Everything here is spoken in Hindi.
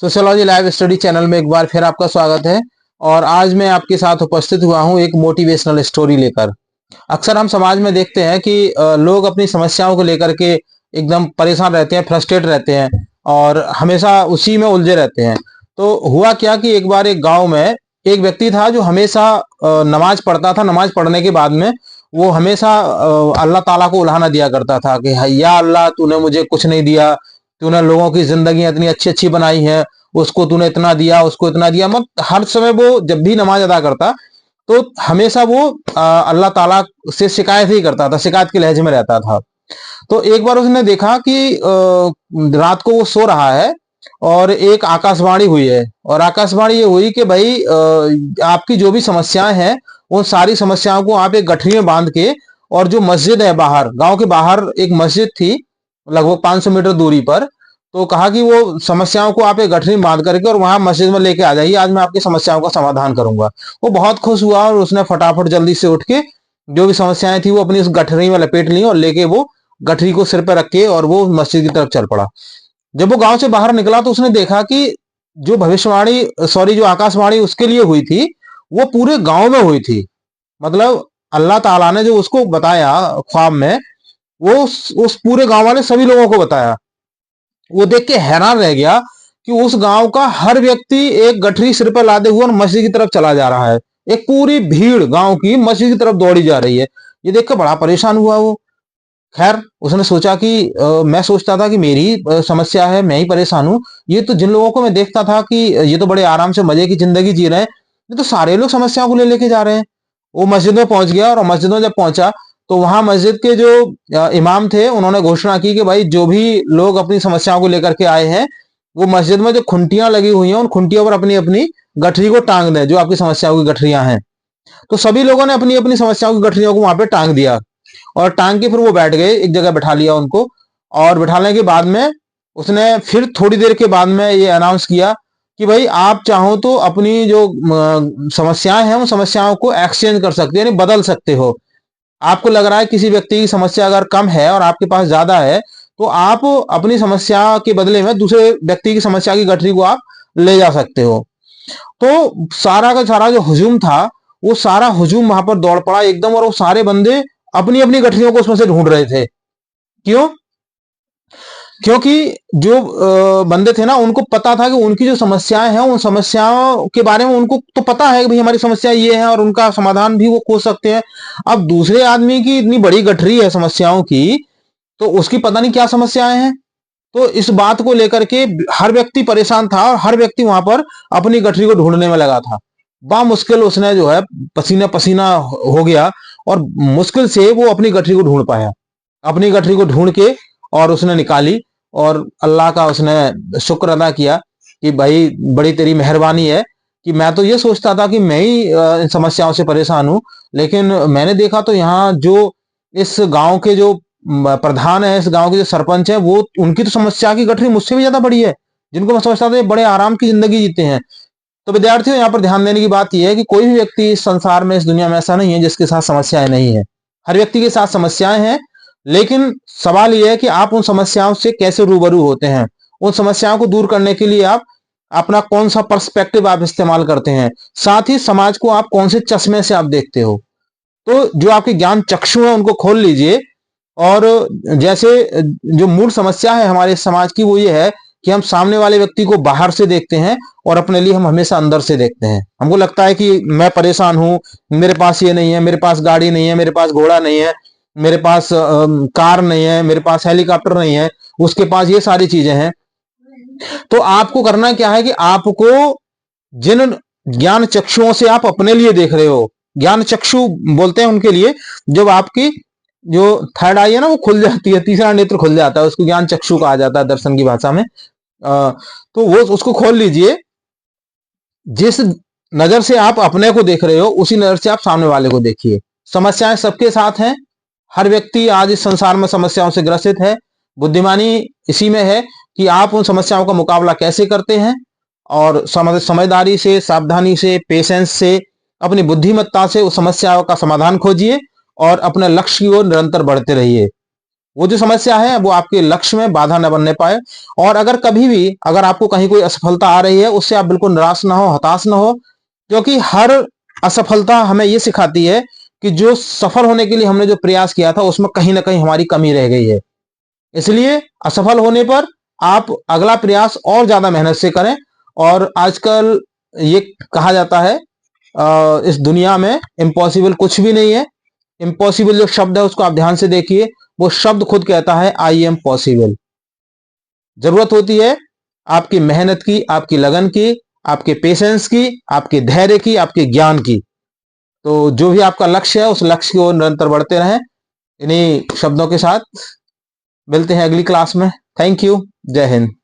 सोशियोलॉजी लाइव स्टडी चैनल में एक बार फिर आपका स्वागत है। और आज मैं आपके साथ उपस्थित हुआ हूं एक मोटिवेशनल स्टोरी लेकर। अक्सर हम समाज में देखते हैं कि लोग अपनी समस्याओं को लेकर के एकदम परेशान रहते हैं, फ्रस्ट्रेट रहते हैं और हमेशा उसी में उलझे रहते हैं। तो हुआ क्या कि एक बार एक गांव में एक व्यक्ति था जो हमेशा नमाज पढ़ता था। नमाज पढ़ने के बाद में वो हमेशा अल्लाह ताला को उल्हाना दिया करता था कि या अल्लाह, तूने मुझे कुछ नहीं दिया, तूने लोगों की जिंदगी इतनी अच्छी अच्छी बनाई है, उसको तूने इतना दिया, उसको इतना दिया। मत हर समय वो जब भी नमाज अदा करता तो हमेशा वो अल्लाह ताला से शिकायत ही करता था, शिकायत के लहजे में रहता था। तो एक बार उसने देखा कि रात को वो सो रहा है और एक आकाशवाणी हुई है। और आकाशवाणी ये हुई कि भाई आपकी जो भी समस्याएं हैं उन सारी समस्याओं को आप एक गठरी में बांध के, और जो मस्जिद है बाहर, गांव के बाहर एक मस्जिद थी लगभग 500 मीटर दूरी पर, तो कहा कि वो समस्याओं को आप एक गठरी में बांध करके और वहां मस्जिद में लेके आ जाइए, आज मैं आपकी समस्याओं का समाधान करूंगा। वो बहुत खुश हुआ और उसने फटाफट जल्दी से उठ के जो भी समस्याएं थी वो अपनी उस गठरी में लपेट ली और लेके वो गठरी को सिर पर रख के और वो मस्जिद की तरफ चल पड़ा। जब वो गांव से बाहर निकला तो उसने देखा कि जो भविष्यवाणी, सॉरी, जो आकाशवाणी उसके लिए हुई थी वो पूरे गांव में हुई थी। मतलब अल्लाह ताला ने जो उसको बताया ख्वाब में, वो उस पूरे गांव वाले सभी लोगों को बताया। वो देख के हैरान रह गया कि उस गांव का हर व्यक्ति एक गठरी सिर पर लादे हुए और मस्जिद की तरफ चला जा रहा है। एक पूरी भीड़ गांव की मस्जिद की तरफ दौड़ी जा रही है। ये देख कर बड़ा परेशान हुआ वो। खैर, उसने सोचा कि मैं सोचता था कि मेरी समस्या है, मैं ही परेशान हूँ। ये तो जिन लोगों को मैं देखता था कि ये तो बड़े आराम से मजे की जिंदगी जी रहे हैं, ये तो सारे लोग समस्याओं को ले लेके जा रहे हैं। वो मस्जिद में पहुंच गया और मस्जिद में जब पहुंचा तो वहां मस्जिद के जो इमाम थे उन्होंने घोषणा की कि भाई जो भी लोग अपनी समस्याओं को लेकर के आए हैं वो मस्जिद में जो खुंटियां लगी हुई हैं उन खुंटियों पर अपनी अपनी गठरी को टांग दें, जो आपकी समस्याओं की गठरियां हैं। तो सभी लोगों ने अपनी अपनी समस्याओं की गठरियों को वहां पे टांग दिया और टांग के फिर वो बैठ गए, एक जगह बैठा लिया उनको। और बैठाने के बाद में उसने फिर थोड़ी देर के बाद में ये अनाउंस किया कि भाई आप चाहो तो अपनी जो समस्याएं हैं उन समस्याओं को एक्सचेंज कर सकते हो, यानी बदल सकते हो। आपको लग रहा है किसी व्यक्ति की समस्या अगर कम है और आपके पास ज्यादा है, तो आप अपनी समस्या के बदले में दूसरे व्यक्ति की समस्या की गठरी को आप ले जा सकते हो। तो सारा का सारा जो हुजूम था वो सारा हुजूम वहां पर दौड़ पड़ा एकदम, और वो सारे बंदे अपनी अपनी गठरियों को उसमें से ढूंढ रहे थे। क्यों? क्योंकि जो बंदे थे ना उनको पता था कि उनकी जो समस्याएं हैं उन समस्याओं के बारे में उनको तो पता है कि भाई हमारी समस्या ये है और उनका समाधान भी वो खोज सकते हैं। अब दूसरे आदमी की इतनी बड़ी गठरी है समस्याओं की, तो उसकी पता नहीं क्या समस्याएं हैं। तो इस बात को लेकर के हर व्यक्ति परेशान था और हर व्यक्ति वहां पर अपनी गठरी को ढूंढने में लगा था। बा मुश्किल उसने जो है पसीना पसीना हो गया और मुश्किल से वो अपनी गठरी को ढूंढ पाया। अपनी गठरी को ढूंढ के और उसने निकाली और अल्लाह का उसने शुक्र अदा किया कि भाई बड़ी तेरी मेहरबानी है कि मैं तो ये सोचता था कि मैं ही इन समस्याओं से परेशान हूं, लेकिन मैंने देखा तो यहाँ जो इस गांव के जो प्रधान है, इस गांव के जो सरपंच है, वो उनकी तो समस्या की गठरी मुझसे भी ज्यादा बड़ी है। जिनको मैं समझता था ये बड़े आराम की जिंदगी जीते हैं। तो विद्यार्थियों, यहाँ पर ध्यान देने की बात यह है कि कोई भी व्यक्ति इस संसार में, इस दुनिया में ऐसा नहीं है जिसके साथ समस्याएं नहीं है। हर व्यक्ति के साथ समस्याएं हैं, लेकिन सवाल यह है कि आप उन समस्याओं से कैसे रूबरू होते हैं। उन समस्याओं को दूर करने के लिए आप अपना कौन सा पर्सपेक्टिव आप इस्तेमाल करते हैं, साथ ही समाज को आप कौन से चश्मे से आप देखते हो। तो जो आपके ज्ञान चक्षु है उनको खोल लीजिए। और जैसे जो मूल समस्या है हमारे समाज की वो ये है कि हम सामने वाले व्यक्ति को बाहर से देखते हैं और अपने लिए हम हमेशा अंदर से देखते हैं। हमको लगता है कि मैं परेशान हूं, मेरे पास ये नहीं है, मेरे पास गाड़ी नहीं है, मेरे पास घोड़ा नहीं है, मेरे पास कार नहीं है, मेरे पास हेलीकॉप्टर नहीं है, उसके पास ये सारी चीजें हैं। तो आपको करना क्या है कि आपको जिन ज्ञान चक्षुओं से आप अपने लिए देख रहे हो, ज्ञान चक्षु बोलते हैं उनके लिए, जब आपकी जो थर्ड आई है ना वो खुल जाती है, तीसरा नेत्र खुल जाता है, उसको ज्ञान चक्षु कहा जाता है दर्शन की भाषा में। तो वो उसको खोल लीजिए। जिस नजर से आप अपने को देख रहे हो उसी नजर से आप सामने वाले को देखिए। समस्याएं सबके साथ हैं। हर व्यक्ति आज इस संसार में समस्याओं से ग्रसित है। बुद्धिमानी इसी में है कि आप उन समस्याओं का मुकाबला कैसे करते हैं, और समझदारी से, सावधानी से, पेशेंस से, अपनी बुद्धिमत्ता से उस समस्याओं का समाधान खोजिए और अपने लक्ष्य की ओर निरंतर बढ़ते रहिए। वो जो समस्या है वो आपके लक्ष्य में बाधा न बनने पाए। और अगर कभी भी अगर आपको कहीं कोई असफलता आ रही है, उससे आप बिल्कुल निराश ना हो, हताश ना हो, क्योंकि हर असफलता हमें ये सिखाती है कि जो सफल होने के लिए हमने जो प्रयास किया था उसमें कहीं ना कहीं हमारी कमी रह गई है। इसलिए असफल होने पर आप अगला प्रयास और ज्यादा मेहनत से करें। और आजकल ये कहा जाता है, इस दुनिया में इम्पॉसिबल कुछ भी नहीं है। इम्पॉसिबल जो शब्द है उसको आप ध्यान से देखिए, वो शब्द खुद कहता है आई एम पॉसिबल। जरूरत होती है आपकी मेहनत की, आपकी लगन की, आपके पेशेंस की, आपके धैर्य की, आपके ज्ञान की। तो जो भी आपका लक्ष्य है उस लक्ष्य की ओर निरंतर बढ़ते रहें। इन्हीं शब्दों के साथ मिलते हैं अगली क्लास में। Thank you. जय हिंद।